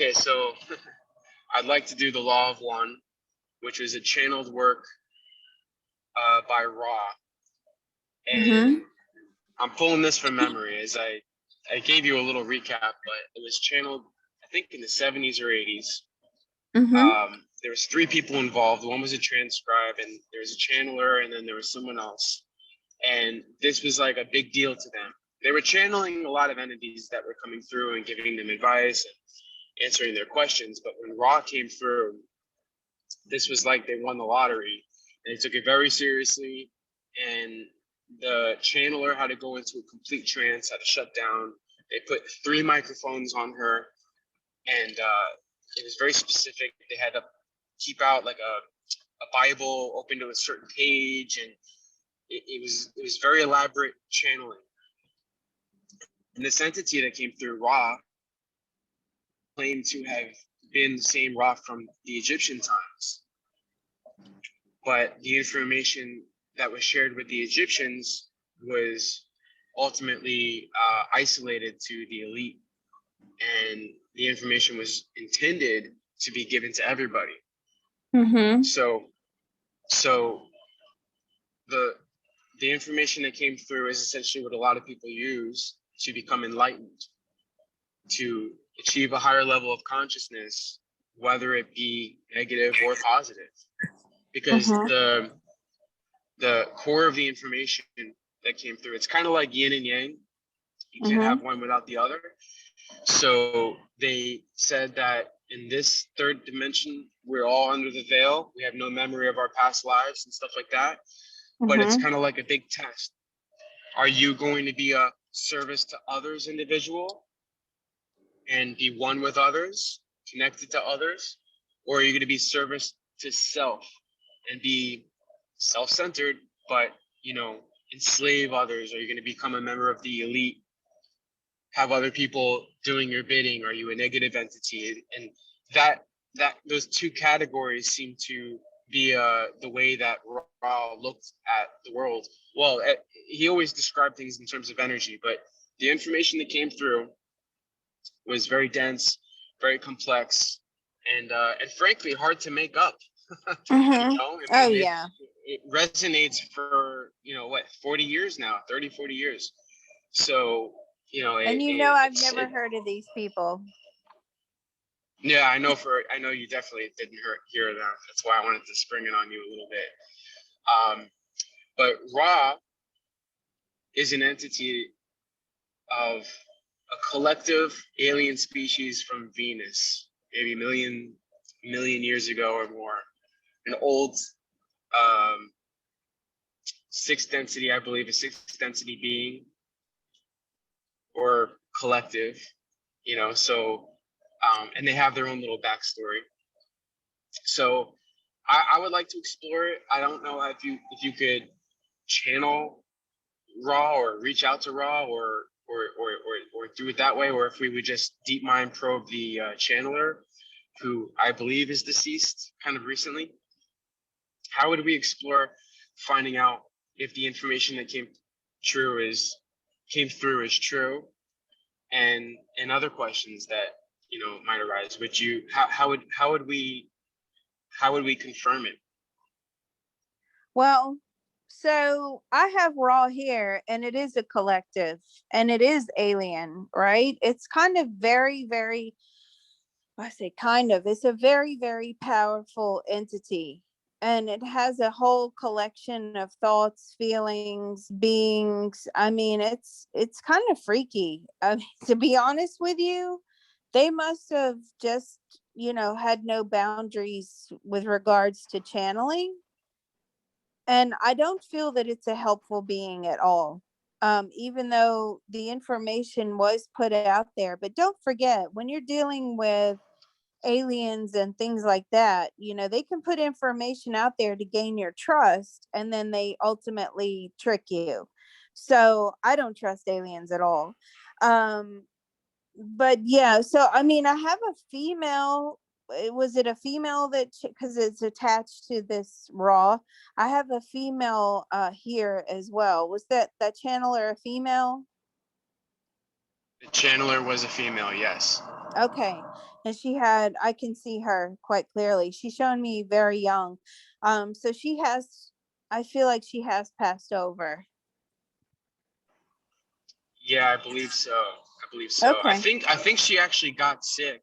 Okay, so I'd like to do the Law of One, which was a channeled work by Ra. And I'm pulling this from memory as I gave you a little recap, but it was channeled, I think, in the 70s or 80s. There was 3 people involved. One was a transcribe, and there was a channeler, and then there was someone else. And this was like a big deal to them. They were channeling a lot of entities that were coming through and giving them advice and answering their questions. But when Ra came through, this was like they won the lottery. They took it very seriously. And the channeler had to go into a complete trance, had to shut down. They put 3 microphones on her, and it was very specific. They had to keep out like a Bible open to a certain page, and it was very elaborate channeling. And this entity that came through Ra claimed to have been the same Ra from the Egyptian times. But the information that was shared with the Egyptians was ultimately isolated to the elite, and the information was intended to be given to everybody. So the information that came through is essentially what a lot of people use to become enlightened, to achieve a higher level of consciousness, whether it be negative or positive, because the core of the information that came through, it's kind of like yin and yang. You can't have one without the other. So they said that in this 3rd dimension, we're all under the veil. We have no memory of our past lives and stuff like that. But it's kind of like a big test. Are you going to be a service to others individual and be one with others, connected to others? Or are you going to be service to self and be self-centered, but, enslave others? Are you going to become a member of the elite, have other people doing your bidding? Are you a negative entity? And that those 2 categories seem to be the way that Ra looked at the world. Well, he always described things in terms of energy, but the information that came through was very dense, very complex, and frankly hard to make up. It resonates for 40 years now, 30, 40 years. So I've never heard of these people. Yeah, I know you definitely didn't hear that. That's why I wanted to spring it on you a little bit. But Ra is an entity of a collective alien species from Venus, maybe a million years ago or more. An old 6th density, I believe, a 6th density being or collective, so and they have their own little backstory. So I would like to explore it. I don't know if you could channel Ra or reach out to Ra or do it that way, or if we would just deep mind probe the channeler, who I believe is deceased kind of recently. How would we explore finding out if the information that came through is true, and other questions that might arise? How would we confirm it? Well, so I have Ra here, and it is a collective, and it is alien, right? It's kind of very, very, I say kind of, it's a very, very powerful entity. And it has a whole collection of thoughts, feelings, beings. I mean, it's kind of freaky. I mean, to be honest with you, they must have just, had no boundaries with regards to channeling. And I don't feel that it's a helpful being at all. Even though the information was put out there. But don't forget, when you're dealing with aliens and things like that, they can put information out there to gain your trust, and then they ultimately trick you. So I don't trust aliens at all. But yeah, so I mean, I have a female. Was it a female that, because it's attached to this Ra? I have a female here as well. Was that channeler a female? The channeler was a female, yes. Okay. And I can see her quite clearly. She's shown me very young. So I feel like she has passed over. Yeah, I believe so. I believe so. Okay. I think she actually got sick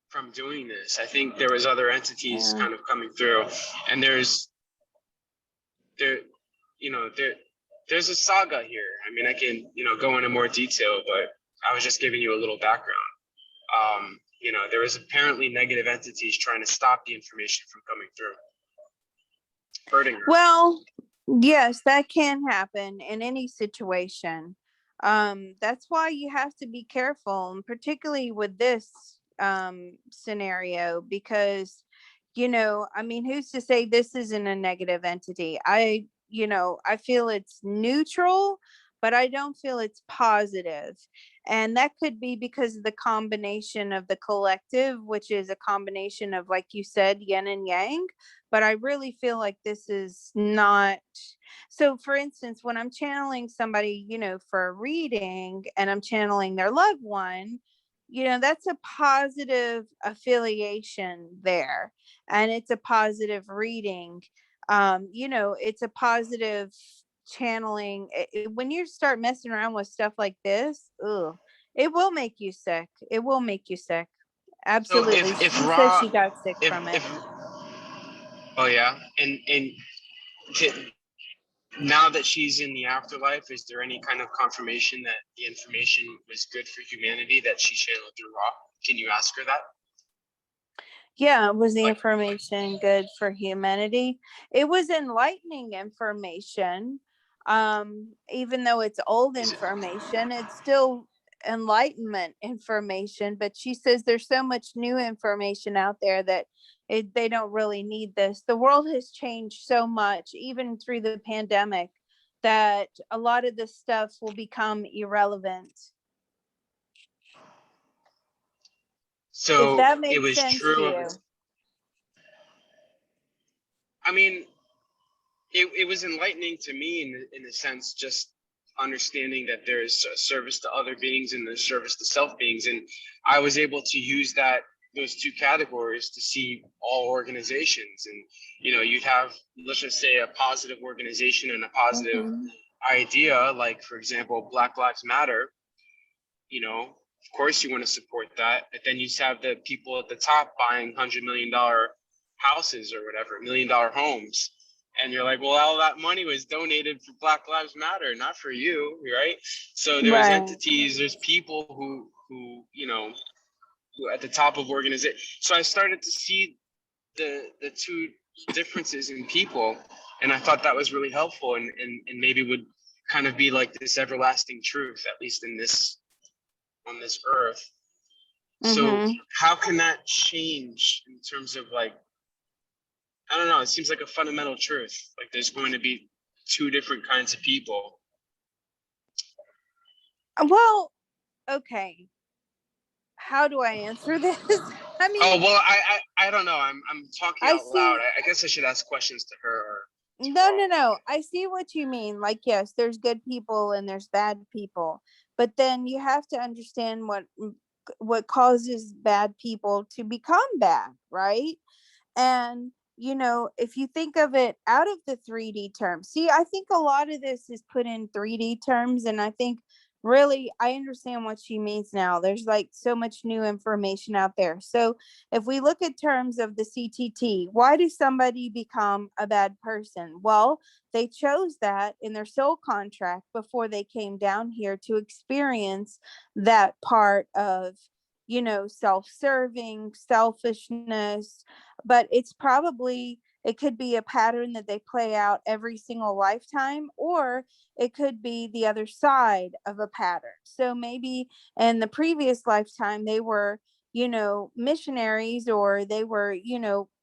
from doing this. I think there was other entities Yeah. kind of coming through, and there, there's a saga here. I mean, I can go into more detail, but I was just giving you a little background. There was apparently negative entities trying to stop the information from coming through, hurting her. Well, yes, that can happen in any situation. That's why you have to be careful, and particularly with this scenario, because I mean, who's to say this isn't a negative entity? I feel it's neutral, but I don't feel it's positive. And that could be because of the combination of the collective, which is a combination of, like you said, yin and yang. But I really feel like this is not. So, for instance, when I'm channeling somebody, for a reading and I'm channeling their loved one, that's a positive affiliation there, and it's a positive reading. It's a positive channeling. When you start messing around with stuff like this, ugh, it will make you sick. It will make you sick. So Absolutely. if She says Ra, she got sick from it. if oh yeah, and now that she's in the afterlife, is there any kind of confirmation that the information was good for humanity that she channeled through Ra? Can you ask her that? Yeah, was the Like, information good for humanity? It was enlightening information. Even though it's old is it? information, it's still enlightenment information. But she says there's so much new information out there that they don't really need this. The world has changed so much, even through the pandemic, that a lot of this stuff will become irrelevant. If So that it makes was sense to true of you. its. I mean, it was enlightening to me in a sense, just understanding that there's a service to other beings and there's service to self beings, and I was able to use those two categories to see all organizations. And you'd have, let's just say, a positive organization and a positive Mm-hmm. idea, like for example Black Lives Matter. Of course you want to support that, but then you have the people at the top buying $100 million houses or whatever, $1 million homes, and you're like, well, all that money was donated for Black Lives Matter, not for you, right? So there's Right. entities, there's people who at the top of organization. So I started to see the two differences in people, and I thought that was really helpful, and maybe would kind of be like this everlasting truth, at least on this earth. So Mm-hmm. how can that change in terms of, like, I don't know, it seems like a fundamental truth. Like there's going to be two different kinds of people. Well, okay. How do I answer this? I Oh mean, well, I don't know. I'm talking I out loud. see. I guess I should ask questions to her or to No, Rob. no, no. I see what you mean. Like, yes, there's good people and there's bad people, but then you have to understand what causes bad people to become bad, right? And, if you think of it out of the 3D terms, see, I think a lot of this is put in 3D terms. And I think really I understand what she means now. There's like so much new information out there. So if we look at terms of the CTT, why does somebody become a bad person? Well, they chose that in their soul contract before they came down here to experience that part of, self-serving, selfishness. But it could be a pattern that they play out every single lifetime, or it could be the other side of a pattern. So maybe in the previous lifetime they were, missionaries, or they were,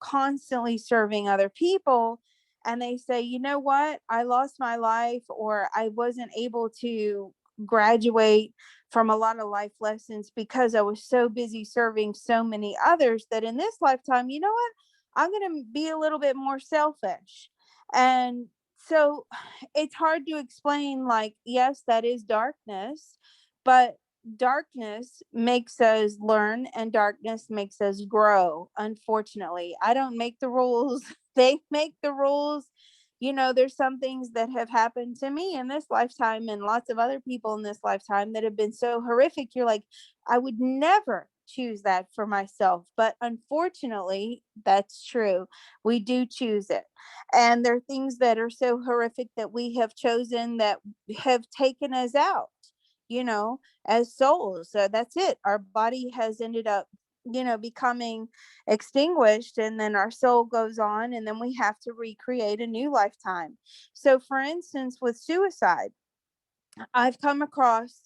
constantly serving other people, and they say, you know what, I lost my life, or I wasn't able to graduate from a lot of life lessons because I was so busy serving so many others, that in this lifetime, you know what, I'm going to be a little bit more selfish. And so it's hard to explain, like, yes, that is darkness, but darkness makes us learn and darkness makes us grow. Unfortunately, I don't make the rules. They make the rules. There's some things that have happened to me in this lifetime and lots of other people in this lifetime that have been so horrific. You're like, I would never choose that for myself. But unfortunately, that's true. We do choose it. And there are things that are so horrific that we have chosen that have taken us out, you know, as souls. So that's it. Our body has ended up, becoming extinguished, and then our soul goes on, and then we have to recreate a new lifetime. So, for instance, with suicide, I've come across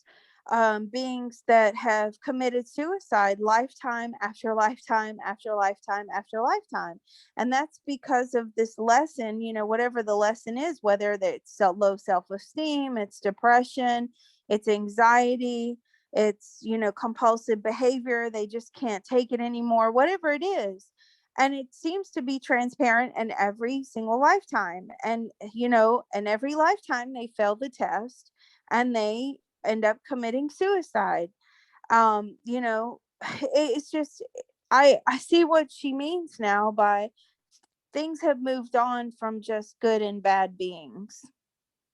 beings that have committed suicide lifetime after lifetime after lifetime after lifetime. And that's because of this lesson, whatever the lesson is, whether it's low self-esteem, it's depression, it's anxiety, it's, compulsive behavior. They just can't take it anymore, whatever it is. And it seems to be transparent in every single lifetime. And, in every lifetime, they fail the test and they end up committing suicide. You know, it's just, I see what she means now by things have moved on from just good and bad beings.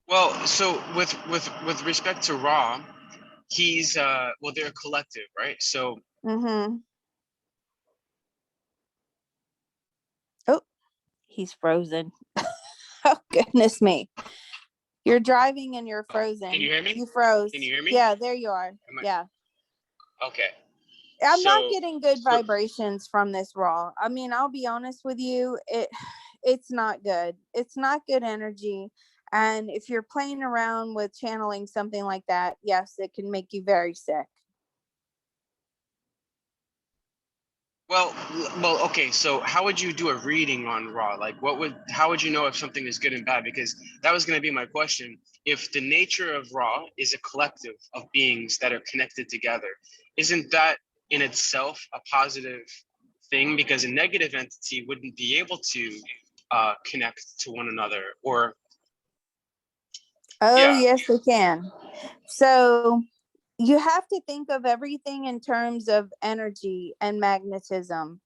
Well, so with respect to Ra, he's well, they're a collective, right? So Mm-hmm. Oh, he's frozen. Oh, goodness me. You're driving and you're frozen. can you hear me? You froze. Can you hear me? Yeah, there you are. Yeah. Okay. I'm not So getting good vibrations from this Raw. I mean, I'll be honest with you, it's not good. It's not good energy. And if you're playing around with channeling something like that, yes, it can make you very sick. well, okay. So how would you do a reading on Ra? Like, how would you know if something is good and bad? Because that was going to be my question. If the nature of Ra is a collective of beings that are connected together, isn't that in itself a positive thing? Because a negative entity wouldn't be able to connect to one another, or Oh, yeah. yes, it can. So you have to think of everything in terms of energy and magnetism.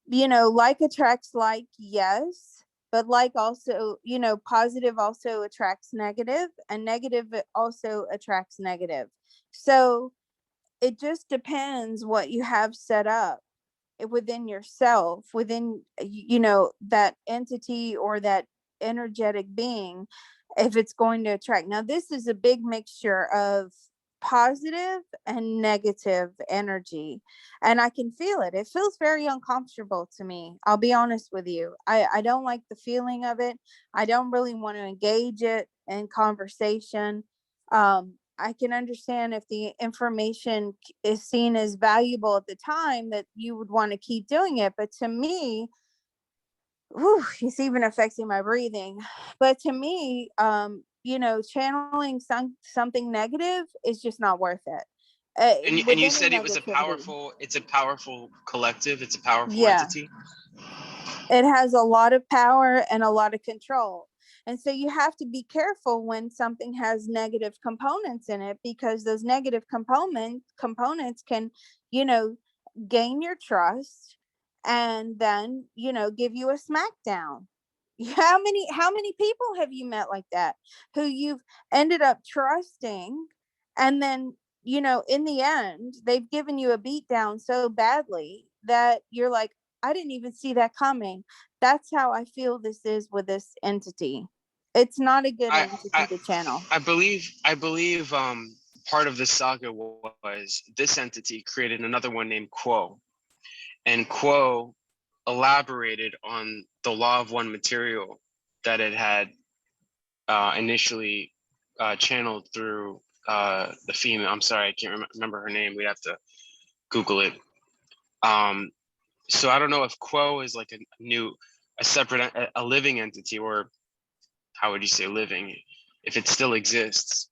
Like attracts like, yes, but like also, positive also attracts negative, and negative also attracts negative. So it just depends what you have set up within yourself, within, that entity or that energetic being, if it's going to attract. Now, this is a big mixture of positive and negative energy, and I can feel it. It feels very uncomfortable to me. I'll be honest with you. I don't like the feeling of it. I don't really want to engage it in conversation. I can understand if the information is seen as valuable at the time that you would want to keep doing it. But to me, it's even affecting my breathing. But to me, channeling something negative is just not worth it. And With you any said negativity. it's a powerful collective, it's a powerful Yeah. entity. It has a lot of power and a lot of control. And so you have to be careful when something has negative components in it, because those negative components can, you know, gain your trust and then, give you a smackdown. How many people have you met like that, who you've ended up trusting, and then, in the end they've given you a beat down so badly that you're like, I didn't even see that coming. That's how I feel this is with this entity. It's not a good I entity I to channel. I believe part of the saga was this entity created another one named Quo, and Quo elaborated on the law of one material that it had initially channeled through the female. I'm sorry, I can't remember her name. We'd have to Google it. Um, so I don't know if Quo is like a separate, a living entity, or how would you say living, if it still exists,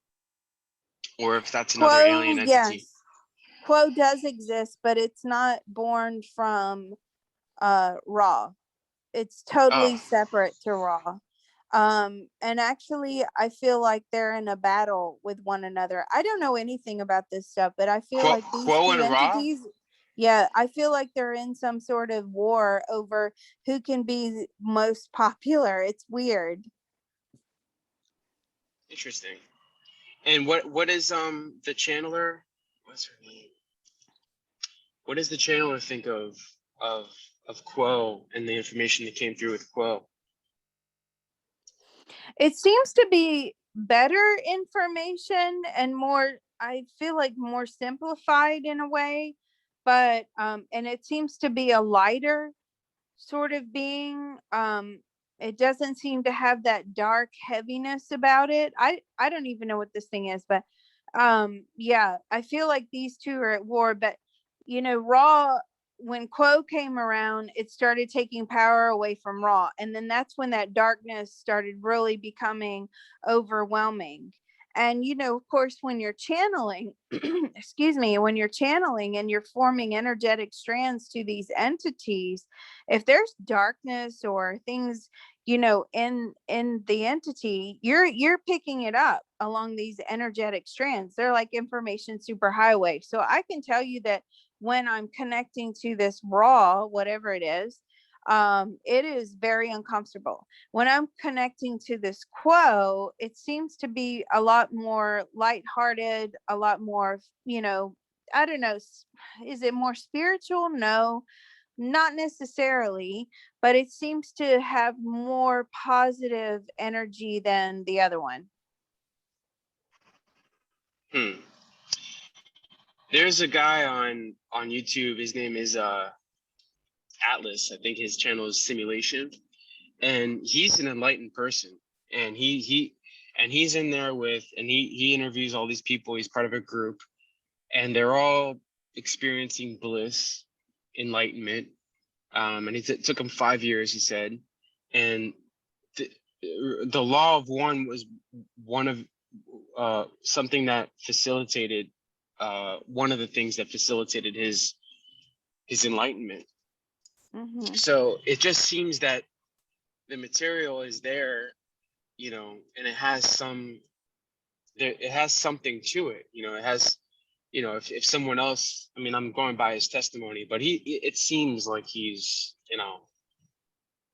or if that's another Quo, alien entity. yes. Quo does exist, but it's not born from Raw. It's Oh, totally separate to Raw. And actually I feel like they're in a battle with one another. I don't know anything about this stuff, but I feel like these Quo two and Ra. entities, yeah, I feel like they're in some sort of war over who can be most popular. It's weird. Interesting. And what is the channeler? What's her name? What does the channeler think of of Quo and the information that came through with Quo? It seems to be better information and more, I feel like more simplified in a way, but and it seems to be a lighter sort of being. It doesn't seem to have that dark heaviness about it. I don't even know what this thing is, but yeah, I feel like these two are at war. But Raw, when Quo came around, it started taking power away from Raw, and then that's when that darkness started really becoming overwhelming. And of course, when you're channeling, excuse me, when you're channeling and you're forming energetic strands to these entities, if there's darkness or things in the entity, you're picking it up along these energetic strands. They're like information superhighway. So I can tell you that when I'm connecting to this Raw, whatever it is very uncomfortable. When I'm connecting to this Quo, it seems to be a lot more lighthearted, a lot more, I don't know, is it more spiritual? No, not necessarily, but it seems to have more positive energy than the other one. There's a guy on YouTube. His name is Atlas. I think his channel is Simulation, and he's an enlightened person. And he's in there and he interviews all these people. He's part of a group, and they're all experiencing bliss, enlightenment. And it took him 5 years, he said. And the law of one was one of something that facilitated one of the things that facilitated his enlightenment. Mm-hmm. So it just seems that the material is there, and it has something to it. It has, if someone else, I mean, I'm going by his testimony, but it seems like he's,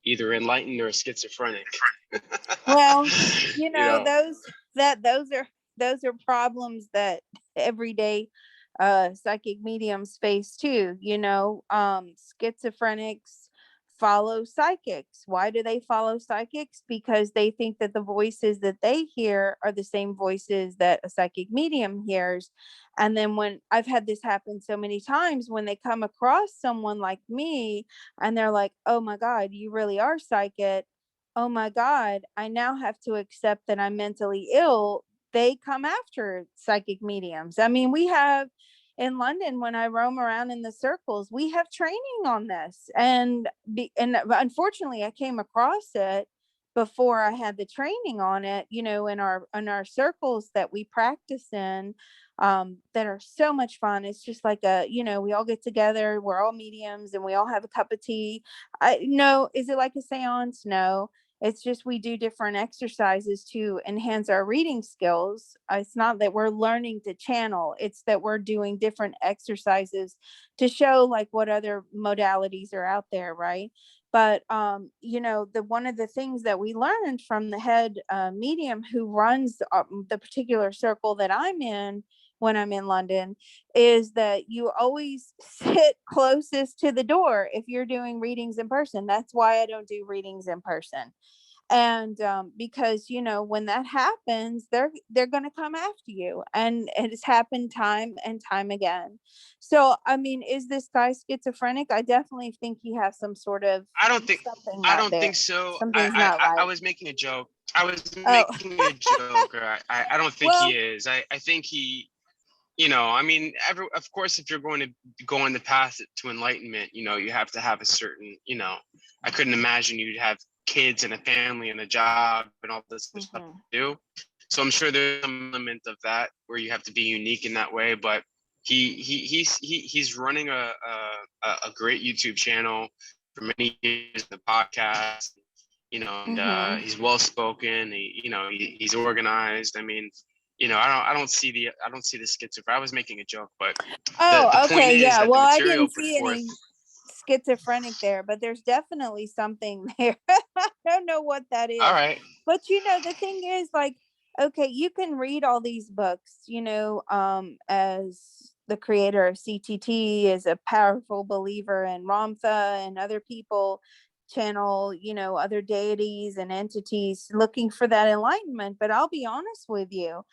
either enlightened or schizophrenic. Well, those are problems that everyday psychic mediums face too. Schizophrenics follow psychics. Why do they follow psychics? Because they think that the voices that they hear are the same voices that a psychic medium hears. And then when I've had this happen so many times, when they come across someone like me and they're like, oh my God, you really are psychic. Oh my God, I now have to accept that I'm mentally ill. They come after psychic mediums. I mean, we have in London, when I roam around in the circles, we have training on this. And unfortunately, I came across it before I had the training on it, in our circles that we practice in, that are so much fun. It's just like we all get together, we're all mediums and we all have a cup of tea. No, is it like a seance? No, it's just we do different exercises to enhance our reading skills. It's not that we're learning to channel, it's that we're doing different exercises to show like what other modalities are out there, right? But the one of the things that we learned from the head medium who runs the particular circle that I'm in when I'm in London is that you always sit closest to the door if you're doing readings in person. That's why I don't do readings in person. And because when that happens, they're going to come after you, and it has happened time and time again. So I mean, is this guy schizophrenic? I definitely think he has some sort of I don't think something I not don't there. think so. Something's not right. I was making a joke. I was Oh. making a joke. I don't think Well, he is. I think he, I mean, of course, if you're going to go on the path to enlightenment, you have to have a certain, I couldn't imagine you'd have kids and a family and a job and all this stuff to do. So I'm sure there's some element of that where you have to be unique in that way. But he's running a great YouTube channel for many years, the podcast. and Mm-hmm. he's well spoken. He's organized. I mean, I don't see the schizophrenia. I was making a joke, but the Oh, point okay, is yeah. that the Well, I material didn't put see forth. any schizophrenic there, but there's definitely something there. I don't know what that All is. right. But the thing is, like, okay, you can read all these books, as the creator of CTT is a powerful believer in Ramtha, and other people channel, other deities and entities looking for that enlightenment. But I'll be honest with you,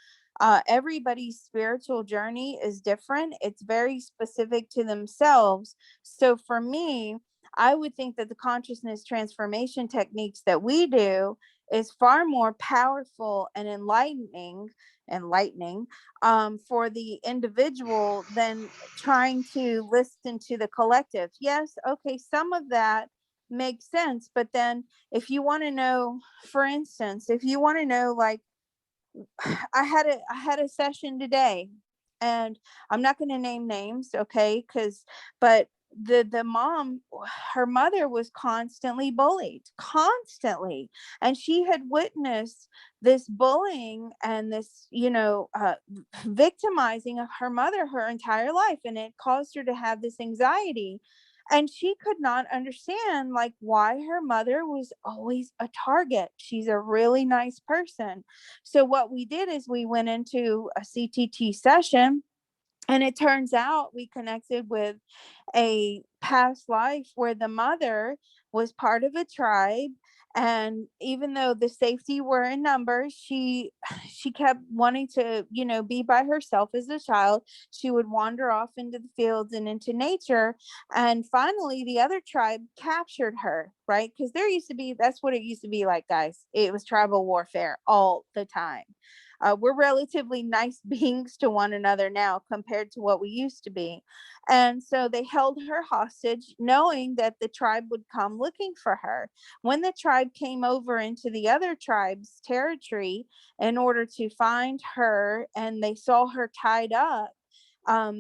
everybody's spiritual journey is different. It's very specific to themselves. So for me, I would think that the consciousness transformation techniques that we do is far more powerful and enlightening for the individual than trying to listen to the collective. Yes, okay, some of that makes sense, but then if you want to know, for instance, if you want to know, like, I had a session today, and I'm not going to name names, okay? But the mom, her mother was constantly bullied, constantly, and she had witnessed this bullying and this, victimizing of her mother her entire life, and it caused her to have this anxiety. And she could not understand, like, why her mother was always a target. She's a really nice person. So what we did is we went into a CTT session, and it turns out we connected with a past life where the mother was part of a tribe. And even though the safety were in numbers, she kept wanting to, be by herself as a child. She would wander off into the fields and into nature. And finally, the other tribe captured her, right? Because that's what it used to be like, guys. It was tribal warfare all the time. We're relatively nice beings to one another now compared to what we used to be. And so they held her hostage, knowing that the tribe would come looking for her. When the tribe came over into the other tribe's territory in order to find her, and they saw her tied up,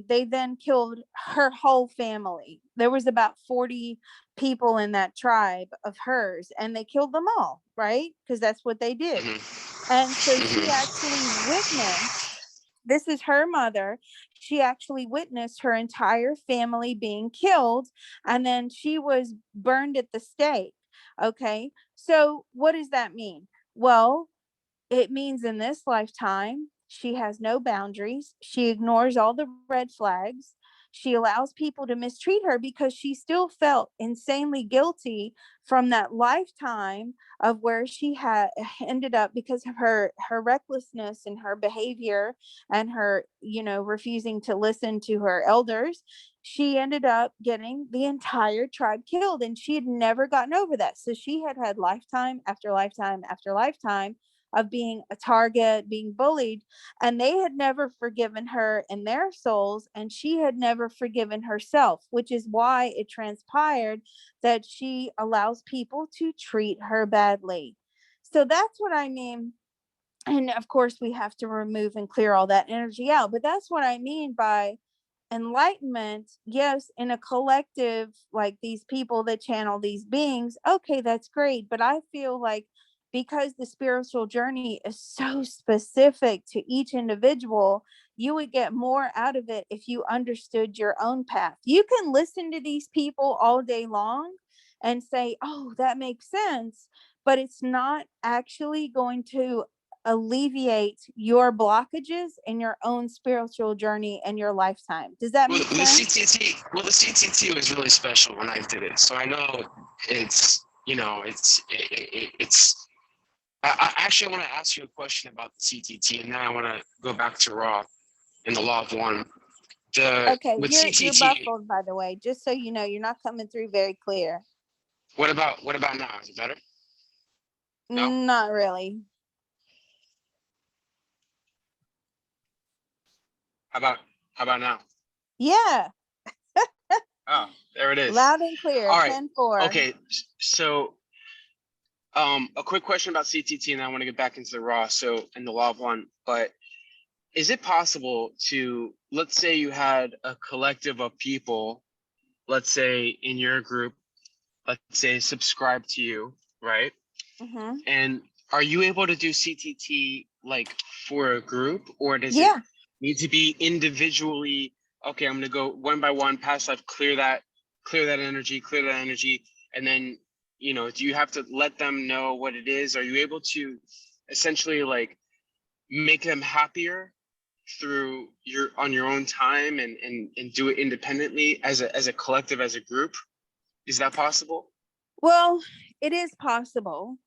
they then killed her whole family. There was about 40 people in that tribe of hers, and they killed them all, right? Because that's what they did. And so she actually witnessed, this is her mother, she actually witnessed her entire family being killed, and then she was burned at the stake. Okay, so what does that mean? Well, it means in this lifetime, she has no boundaries. She ignores all the red flags. She allows people to mistreat her because she still felt insanely guilty from that lifetime of where she had ended up, because of her recklessness and her behavior and her, refusing to listen to her elders. She ended up getting the entire tribe killed, and she had never gotten over that. So she had lifetime after lifetime after lifetime of being a target, being bullied, and they had never forgiven her in their souls, and she had never forgiven herself, which is why it transpired that she allows people to treat her badly. So that's what I mean. And of course, we have to remove and clear all that energy out, but that's what I mean by enlightenment. Yes, in a collective, like these people that channel these beings, okay, that's great. But I feel like, because the spiritual journey is so specific to each individual, you would get more out of it if you understood your own path. You can listen to these people all day long and say, oh, that makes sense, but it's not actually going to alleviate your blockages in your own spiritual journey and your lifetime. Does that make sense? The CTT was really special when I did it, so I know it's it's. I actually want to ask you a question about the CTT, and then I want to go back to Raw and the Law of One. Okay, With you're CTT, buffled, by the way, just so you know. You're not coming through very clear. what about now? Is it better? No? Not really. How about now? Yeah, Oh, there it is. loud and clear. All right. 10-4. Okay. So, a quick question about CTT, and I want to get back into the Raw. So, in the Law of One, but is it possible to, let's say you had a collective of people, let's say in your group, let's say subscribe to you, right? Mm-hmm. And are you able to do CTT like for a group, or does it Yeah. need to be individually? Okay, I'm gonna go one by one, past life, clear that energy, and then, you know, do you have to let them know what it is? Are you able to essentially like make them happier through your own time, and do it independently as a collective, as a group? Is that possible? Well, it is possible.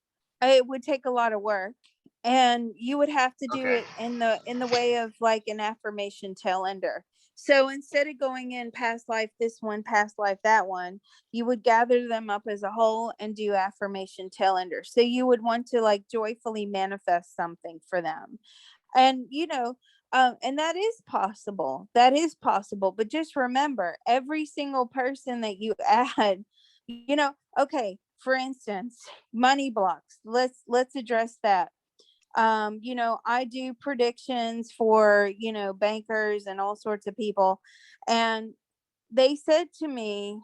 It would take a lot of work, and you would have to do Okay. it in the way of like an affirmation tail ender. So instead of going in past life this one, past life that one, you would gather them up as a whole and do affirmation tail ender. So you would want to like joyfully manifest something for them. And and that is possible. That is possible. But just remember, every single person that you add, okay, for instance, money blocks. Let's address that. I do predictions for, bankers and all sorts of people. And they said to me,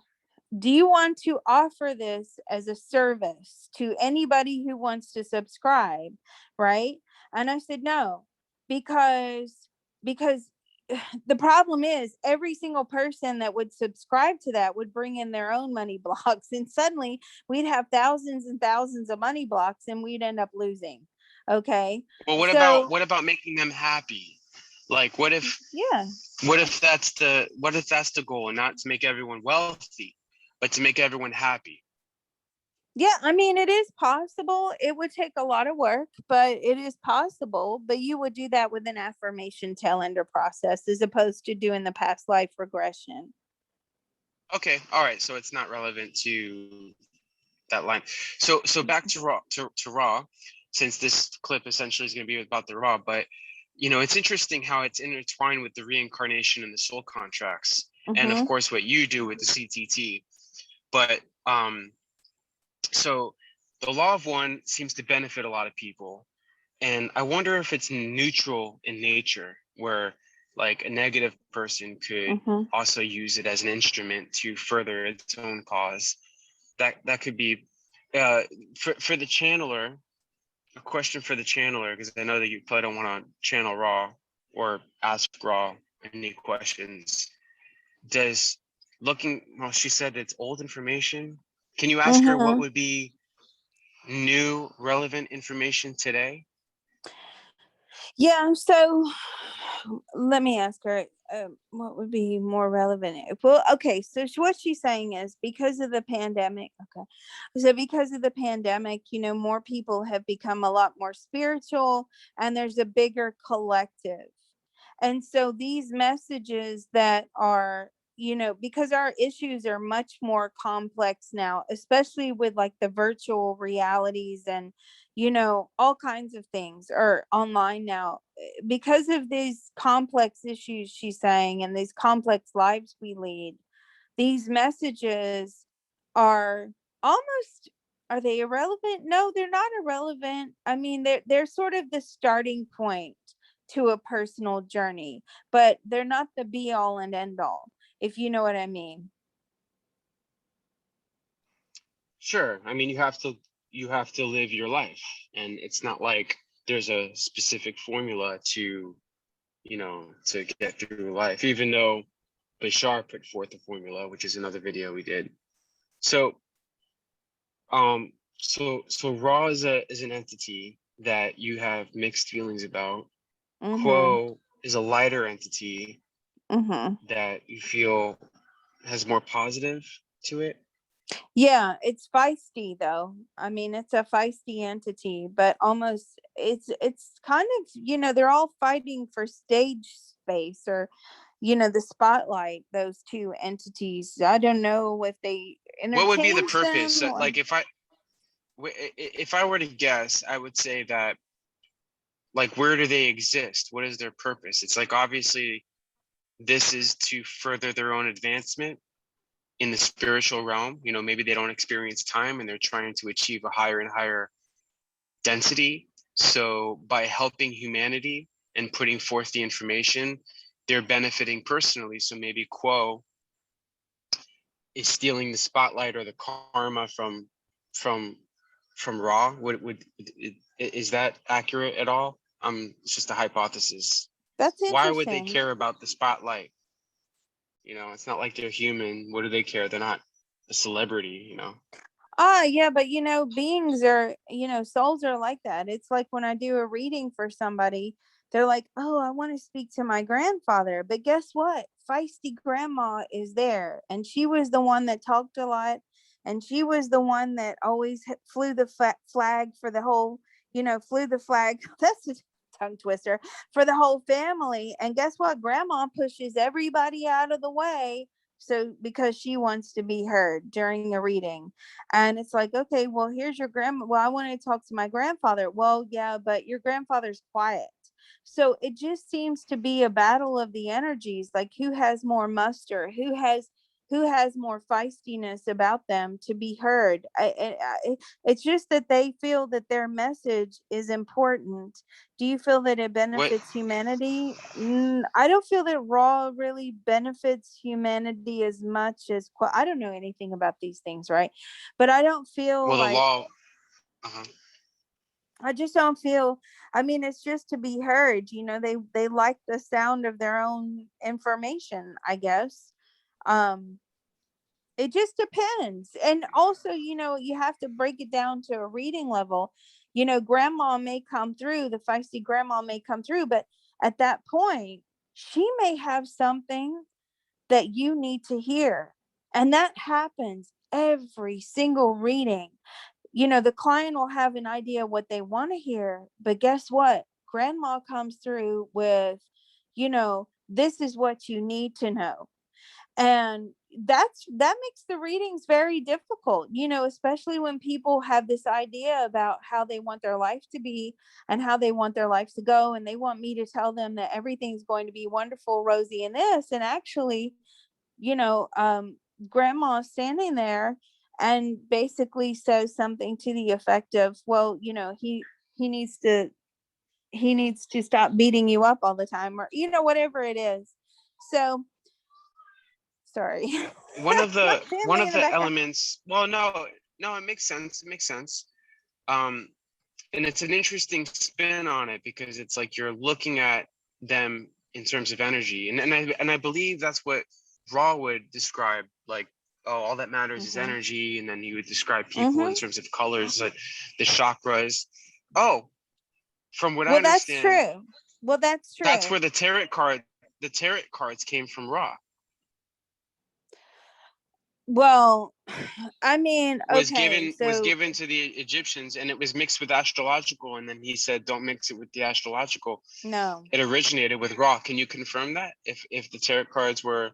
do you want to offer this as a service to anybody who wants to subscribe? Right. And I said, no, because the problem is every single person that would subscribe to that would bring in their own money blocks, and suddenly we'd have thousands and thousands of money blocks and we'd end up losing. Okay. Well, So what about making them happy? Like, yeah. what if that's the goal, and not to make everyone wealthy, but to make everyone happy? Yeah, I mean, it is possible. It would take a lot of work, but it is possible. But you would do that with an affirmation tail ender process as opposed to doing the past life regression. Okay, all right. So it's not relevant to that line. So back to raw, since this clip essentially is going to be about the raw, but it's interesting how it's intertwined with the reincarnation and the soul contracts, and of Mm-hmm. course what you do with the CTT. But so the law of one seems to benefit a lot of people, and I wonder if it's neutral in nature, where like a negative person could Mm-hmm. also use it as an instrument to further its own cause. That could be for the channeler. A question for the channeler, because I know that you probably don't want to channel raw or ask raw any questions. Does looking, well, she said it's old information. Can you ask her what Mm-hmm. would be new relevant information today? Yeah, so let me ask her, what would be more relevant. Well, okay, so what she's saying is because of the pandemic. Okay, so because of the pandemic, more people have become a lot more spiritual, and there's a bigger collective. And so these messages that are, because our issues are much more complex now, especially with like the virtual realities and, all kinds of things are online now. Because of these complex issues, she's saying, and these complex lives we lead, these messages are almost, are they irrelevant? No, they're not irrelevant. I mean, they're sort of the starting point to a personal journey, but they're not the be all and end all, if you know what I mean. Sure. I mean, you have to live your life, and it's not like there's a specific formula to get through life, even though Bashar put forth a formula, which is another video we did. So, so Raw is an entity that you have mixed feelings about. Mm-hmm. Quo is a lighter entity Mm-hmm. that you feel has more positive to it. Yeah, it's feisty though. I mean, it's a feisty entity, but almost it's kind of, they're all fighting for stage space, or the spotlight, those two entities. I don't know if they What would be the interchange purpose? them or. Like if I were to guess, I would say that, like, where do they exist? What is their purpose? It's like, obviously this is to further their own advancement in the spiritual realm. Maybe they don't experience time and they're trying to achieve a higher and higher density. So by helping humanity and putting forth the information, they're benefiting personally. So maybe Quo is stealing the spotlight or the karma from from Raw? Is that accurate at all? It's just a hypothesis. That's Why would they interesting. care about the spotlight? It's not like they're human. What do they care? They're not a celebrity. Yeah, but beings are, souls are like that. It's like when I do a reading for somebody, they're like, oh, I want to speak to my grandfather. But guess what? Feisty grandma is there. And she was the one that talked a lot. And she was the one that always flew the flag for the whole, flew the flag. That's a tongue twister for the whole family. And guess what? Grandma pushes everybody out of the way. So because she wants to be heard during a reading. And it's like, okay, well, here's your grandma. Well, I want to talk to my grandfather. Well, yeah, but your grandfather's quiet. So it just seems to be a battle of the energies, like who has more muster, who has more feistiness about them to be heard. It's just that they feel that their message is important. Do you feel that it What benefits humanity? I don't feel that Raw really benefits humanity as much as I don't know anything about these things, right? But I don't feel well, the like law. Uh-huh. I just don't feel. I mean, it's just to be heard. They like the sound of their own information, I guess. Um, it just depends. And also, you have to break it down to a reading level. Grandma may come through, the feisty grandma may come through, but at that point, she may have something that you need to hear. And that happens every single reading. The client will have an idea what they want to hear, but guess what? Grandma comes through with, this is what you need to know. And that makes the readings very difficult, especially when people have this idea about how they want their life to be and how they want their life to go, and they want me to tell them that everything's going to be wonderful, rosy, and this. And actually, you know grandma standing there and basically says something to the effect of, well, he needs to stop beating you up all the time, or whatever it is. So sorry. one of My the one family of in the the background. elements. Well, no, it makes sense. um and it's an interesting spin on it, because it's like you're looking at them in terms of energy, and I believe that's what Raw would describe, like, oh, all that matters is Mm-hmm. energy. And then he would describe people in Mm-hmm. terms of colors, like the chakras. Oh, from what I Well, that's understand, true. Well, that's that's true. where the tarot cards came from Raw. Well, I mean, was okay, given was so given to the Egyptians, and it was mixed with astrological, and then he said, don't mix it with the astrological. no. It originated with Ra. Can you confirm that? If the tarot cards were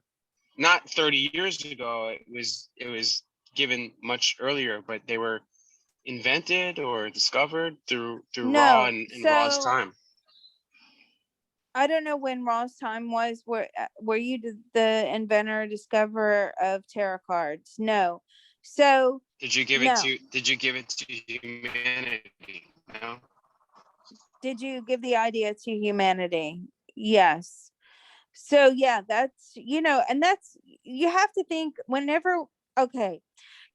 not 30 years ago, it was given much earlier, but they were invented or discovered through Ra No. and Ra's So time. I don't know when Raw's time was. Were you the inventor, discoverer of tarot cards? No. So Did you give it no. to Did you give it to humanity? No. Did you give the idea to humanity? Yes. So yeah, that's and that's, you have to think whenever. Okay,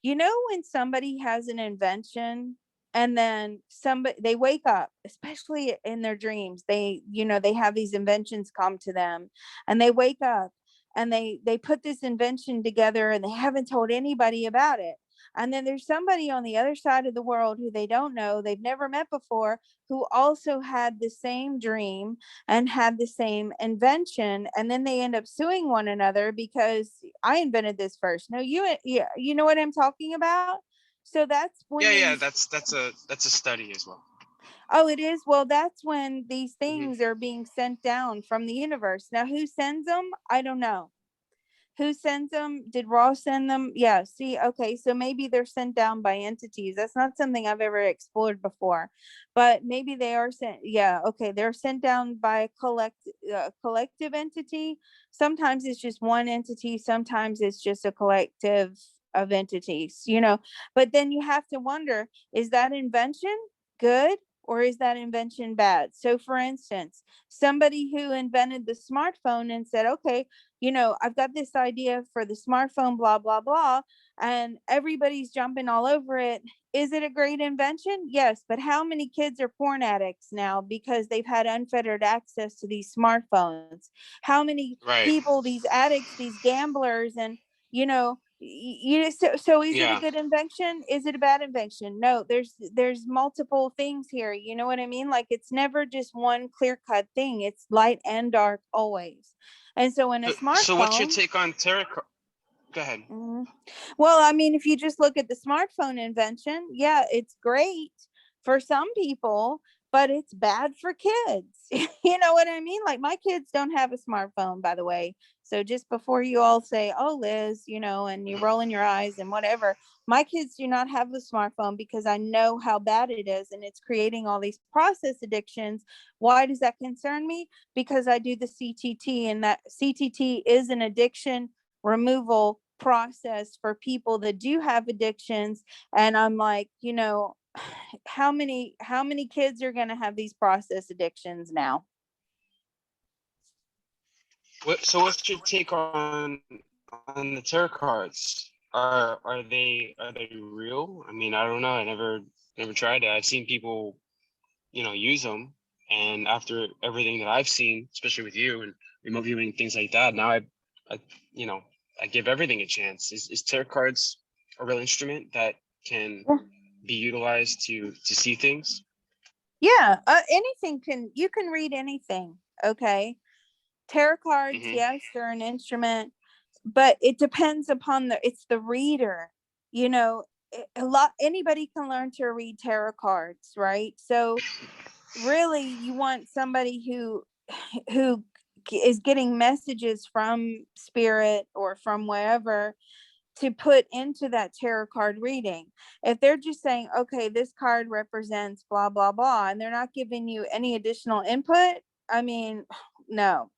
when somebody has an invention and then somebody, they wake up, especially in their dreams, they have these inventions come to them, and they wake up and they put this invention together and they haven't told anybody about it. And then there's somebody on the other side of the world who they don't know, they've never met before, who also had the same dream and had the same invention, and then they end up suing one another because I invented this first. No, you know what I'm talking about. So that's when Yeah, these. that's a study as well. Oh, it is. Well, that's when these Mm-hmm. things are being sent down from the universe. Now, who sends them? I don't know. Who sends them? Did Ross send them? Yeah. See, okay. So maybe they're sent down by entities. That's not something I've ever explored before, but maybe they are sent. Yeah. Okay. They're sent down by a collective entity. Sometimes it's just one entity. Sometimes it's just a collective of entities, but then you have to wonder, is that invention good or is that invention bad? So for instance, somebody who invented the smartphone and said, okay, I've got this idea for the smartphone, blah, blah, blah, and everybody's jumping all over it. Is it a great invention? Yes. But how many kids are porn addicts now because they've had unfettered access to these smartphones? How many Right. people, these addicts, these gamblers, and, so is it a Yeah. good invention? Is it a bad invention? No, there's multiple things here. You know what I mean? Like, it's never just one clear cut thing. It's light and dark always. And so in a So what's your smartphone, take on tarot? Go ahead. well, I mean, if you just look at the smartphone invention, yeah, it's great for some people, but it's bad for kids. You know what I mean? Like, my kids don't have a smartphone, by the way. So just before you all say, oh, Liz, and you're rolling your eyes and whatever, my kids do not have a smartphone because I know how bad it is and it's creating all these process addictions. Why does that concern me? Because I do the CTT, and that CTT is an addiction removal process for people that do have addictions. And I'm like, how many kids are going to have these process addictions now? So what's your take on the tarot cards? Are they real? I mean, I don't know. I never tried it. I've seen people, use them, and after everything that I've seen, especially with you and remote viewing, things like that, now I you know, I give everything a chance. Is tarot cards a real instrument that can be utilized to see things? Yeah, you can read anything. Okay. Tarot cards, Mm-hmm. yes, they're an instrument, but it depends upon it's the reader. You know, anybody can learn to read tarot cards, right? So really, you want somebody who is getting messages from spirit or from wherever to put into that tarot card reading. If they're just saying, okay, this card represents blah, blah, blah, and they're not giving you any additional input, I mean, no.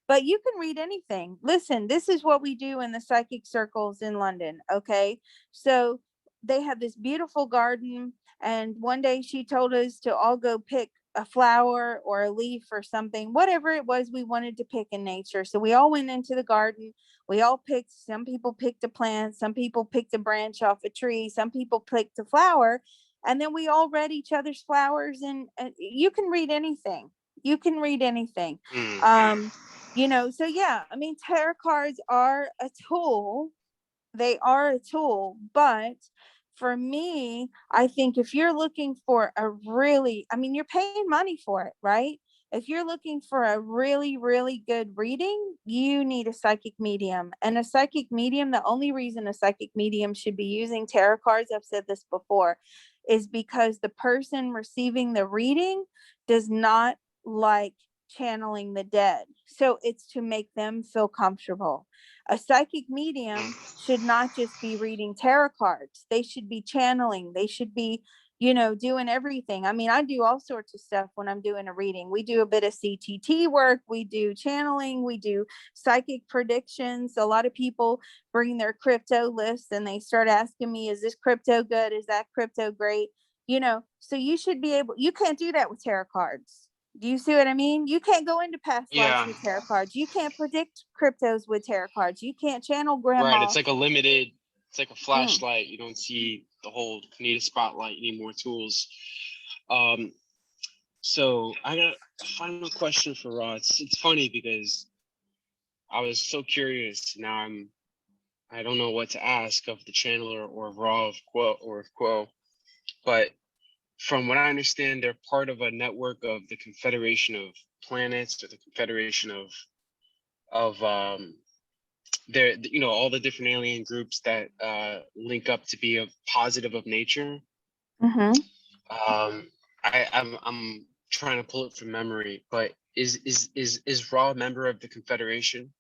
But you can read anything. Listen, this is what we do in the psychic circles in London. Okay. So they have this beautiful garden. And one day she told us to all go pick a flower or a leaf or something, whatever it was we wanted to pick in nature. So we all went into the garden. We all picked, some people picked a plant, some people picked a branch off a tree, some people picked a flower. And then we all read each other's flowers, and you can read anything. You can read anything. Mm. So yeah, I mean, tarot cards are a tool. They are a tool, but for me, I think if you're looking for you're paying money for it, right? If you're looking for a really, really good reading, you need a psychic medium. And a psychic medium, the only reason a psychic medium should be using tarot cards, I've said this before, is because the person receiving the reading does not like channeling the dead. So it's to make them feel comfortable. A psychic medium should not just be reading tarot cards. They should be channeling. They should be, doing everything. I mean, I do all sorts of stuff when I'm doing a reading. We do a bit of CTT work. We do channeling. We do psychic predictions. A lot of people bring their crypto lists and they start asking me, is this crypto good? Is that crypto great? So you can't do that with tarot cards. Do you see what I mean? You can't go into past lives Yeah. with tarot cards. You can't predict cryptos with tarot cards. You can't channel Right. grandma. It's like a flashlight. You don't see the whole, you need a spotlight, you need more tools. Um, so I got a final question for Rod. It's funny because I was so curious. Now I don't know what to ask of the channeler or of Raw of Quo, but from what I understand, they're part of a network of the Confederation of Planets, or the Confederation of there, all the different alien groups that link up to be of positive of nature. Mm-hmm. I'm trying to pull it from memory, but is Raw a member of the Confederation?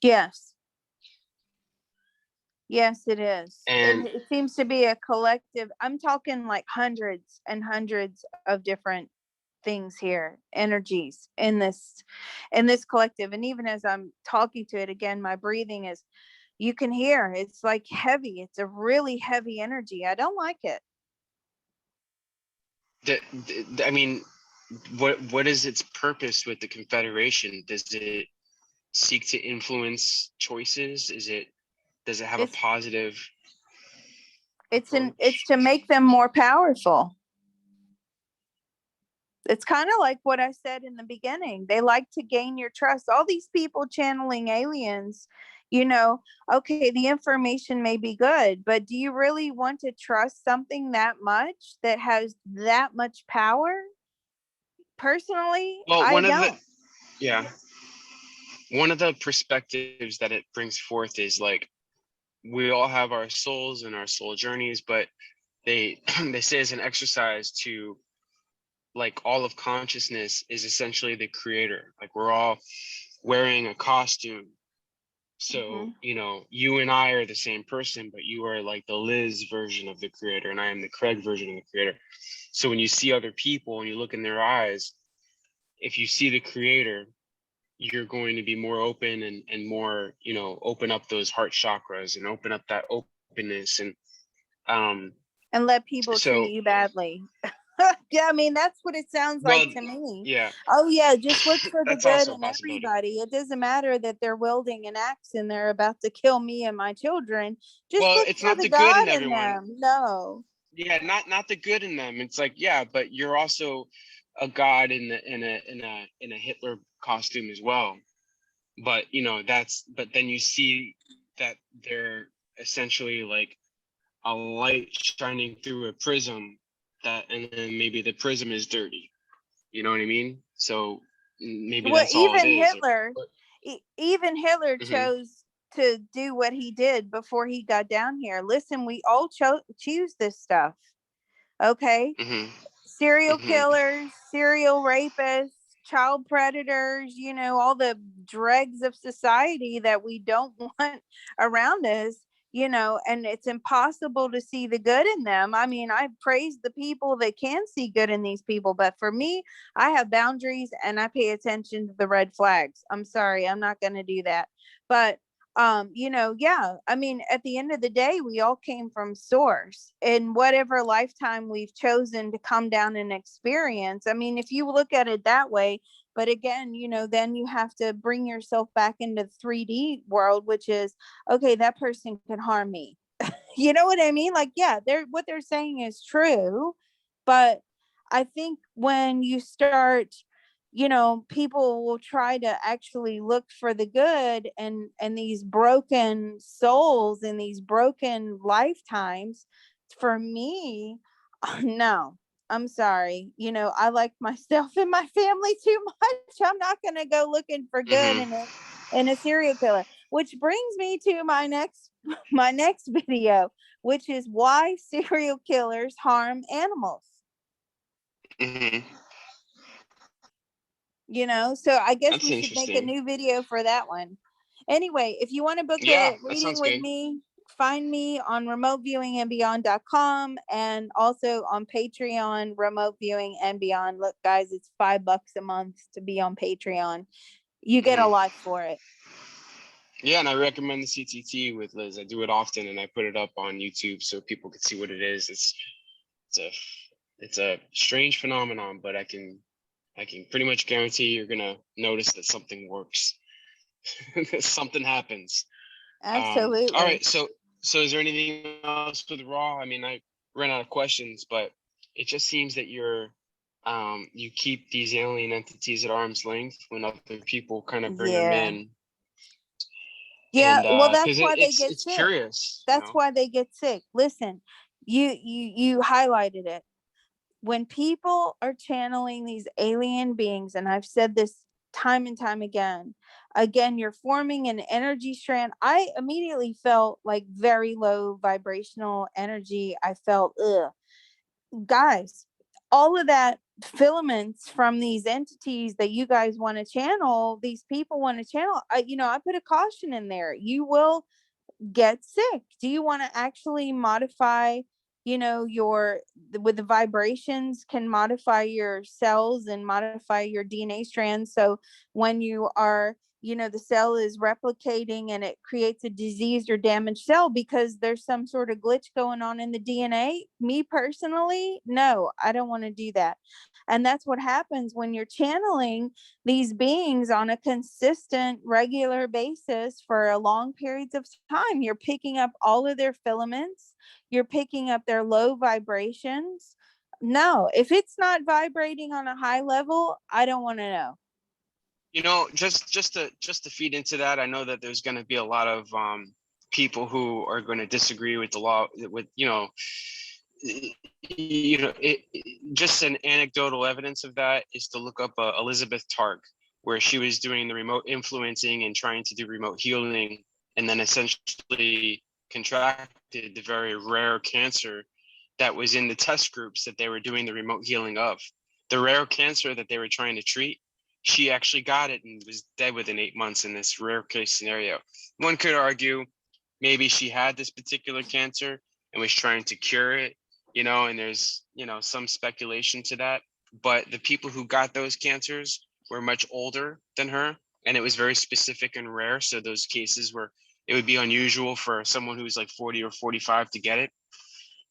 Yes. Yes, it is. And It seems to be a collective. I'm talking like hundreds and hundreds of different things here, energies in this collective. And even as I'm talking to it again, my breathing is, you can hear it's like heavy. It's a really heavy energy. I don't like it. I mean, what is its purpose with the Confederation? Does it seek to influence choices? Does it have a It's positive it's approach? to make them more powerful. It's kind of like what I said in the beginning. They like to gain your trust. All these people channeling aliens, you know, okay, the information may be good, but do you really want to trust something that much that has that much power? Personally, Well, I don't. yeah, one of the perspectives that it brings forth is like we all have our souls and our soul journeys, but they they say as an exercise to like all of consciousness is essentially the creator. Like we're all wearing a costume. So, Mm-hmm. you and I are the same person, but you are like the Liz version of the creator, and I am the Craig version of the creator. So when you see other people and you look in their eyes, if you see the creator, you're going to be more open and more, open up those heart chakras and open up that openness. Um, And let people treat so, you badly. Yeah, I mean, that's what it sounds well, like to me. yeah, Oh, yeah, just look for the that's good also a in possibility. everybody. It doesn't matter that they're wielding an axe and they're about to kill me and my children. Just Well, look it's for not the the good in God in everyone. them. No. Yeah, not the good in them. It's like, yeah, but you're also a god in a Hitler costume as well. But but then you see that they're essentially like a light shining through a prism, and then maybe the prism is dirty. You know what I mean? So maybe Well, that's all it is. even Hitler Mhm, chose to do what he did before he got down here. Listen, we all choose this stuff. Okay. mhm, Serial mhm, killers, serial rapists, child predators, all the dregs of society that we don't want around us, and it's impossible to see the good in them. I mean, I praise the people that can see good in these people, but for me, I have boundaries and I pay attention to the red flags. I'm sorry, I'm not going to do that. But yeah, I mean, at the end of the day, we all came from source in whatever lifetime we've chosen to come down and experience. I mean, if you look at it that way, but again, then you have to bring yourself back into the 3D world, which is, okay, that person can harm me. You know what I mean? Like, yeah, what they're saying is true, but I think when you start, people will try to actually look for the good and these broken souls in these broken lifetimes. For me, no, I'm sorry. I like myself and my family too much. I'm not going to go looking for good mhm. in a serial killer, which brings me to my next my next video, which is why serial killers harm animals. Mhm. So I guess That's we should make a interesting. new video for that one. Anyway, if you want to book Yeah, a that reading sounds with good. me, find me on remoteviewingandbeyond.com and also on Patreon, Remote Viewing and Beyond. Look, guys, it's $5 a month to be on Patreon. You get a Mhm. lot for it. Yeah, and I recommend the CTT with Liz. I do it often, and I put it up on YouTube so people can see what it is. It's a it's a strange phenomenon, but I can pretty much guarantee you're gonna notice that something works. Something happens. All Absolutely. right, so is there anything else with Raw? I mean, I ran out of questions, but it just seems that you keep these alien entities at arm's length when other people kind of bring them Yeah. in, Yeah, and well, that's because why they it's get it's sick. curious. That's why they get sick. Listen, you highlighted it. When people are channeling these alien beings, and I've said this time and time again, you're forming an energy strand. I immediately felt like very low vibrational energy. I felt, ugh, guys, all of that filaments from these entities that you guys want to channel, these people want to channel. I put a caution in there. You will get sick. Do you want to actually modify, your with the vibrations can modify your cells and modify your DNA strands. So when you are, the cell is replicating and it creates a diseased or damaged cell because there's some sort of glitch going on in the DNA. Me personally, no, I don't want to do that. And that's what happens when you're channeling these beings on a consistent, regular basis for a long periods of time. You're picking up all of their filaments, you're picking up their low vibrations. No, if it's not vibrating on a high level, I don't want to know. Just to feed into that, I know that there's going to be a lot of people who are going to disagree with the law, with just an anecdotal evidence of that is to look up Elizabeth Targ, where she was doing the remote influencing and trying to do remote healing, and then essentially contracted the very rare cancer that was in the test groups that they were doing the remote healing of. The rare cancer that they were trying to treat, she actually got it and was dead within 8 months in this rare case scenario. One could argue maybe she had this particular cancer and was trying to cure it, and there's, some speculation to that. But the people who got those cancers were much older than her, and it was very specific and rare. So those cases where it would be unusual for someone who's like 40 or 45 to get it.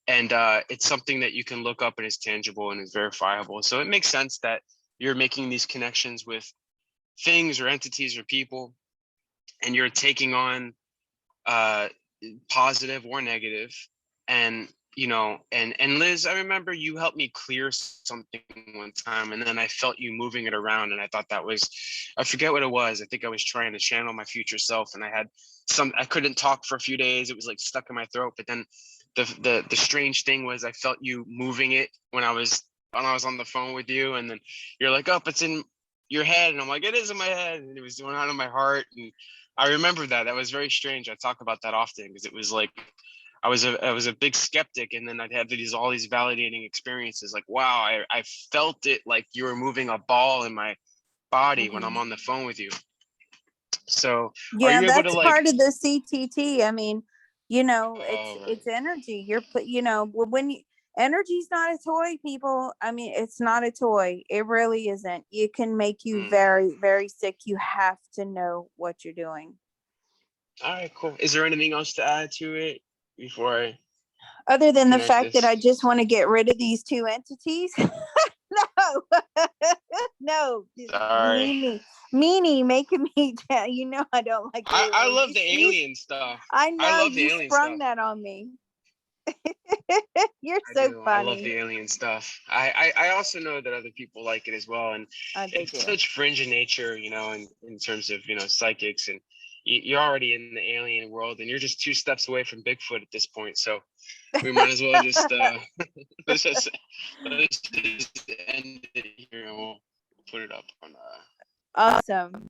And it's something that you can look up and is tangible and is verifiable. So it makes sense that you're making these connections with things or entities or people, and you're taking on positive or negative. And and Liz, I remember you helped me clear something one time, and then I felt you moving it around, and I thought that was, I forget what it was. I think I was trying to channel my future self, and I couldn't talk for a few days. It was like stuck in my throat. But then the strange thing was I felt you moving it when I was on the phone with you, and then you're like, oh, it's in your head, and I'm like, it is in my head, and it was going on in my heart. And I remember that was very strange. I talk about that often because it was like I was a big skeptic, and then I'd have all these validating experiences like, wow, I felt it like you were moving a ball in my body when I'm on the phone with you. So yeah, are you able to that's like part of the CTT. I mean, it's energy. When energy's not a toy, people. I mean, it's not a toy. It really isn't. It can make you very, very sick. You have to know what you're doing. All right, cool. Is there anything else to add to it before I? Other than the fact that I just want to get rid of these two entities. No, no. Sorry. Meanie making me down. I don't like aliens. I love the alien stuff. I know I love the you alien sprung stuff. that on me. You're so funny. I love the alien stuff. I also know that other people like it as well, and it's such fringe in nature, in terms of psychics, and you're already in the alien world, and you're just 2 steps away from Bigfoot at this point. So we might as well just let's just end it here, and we'll put it up on. Awesome.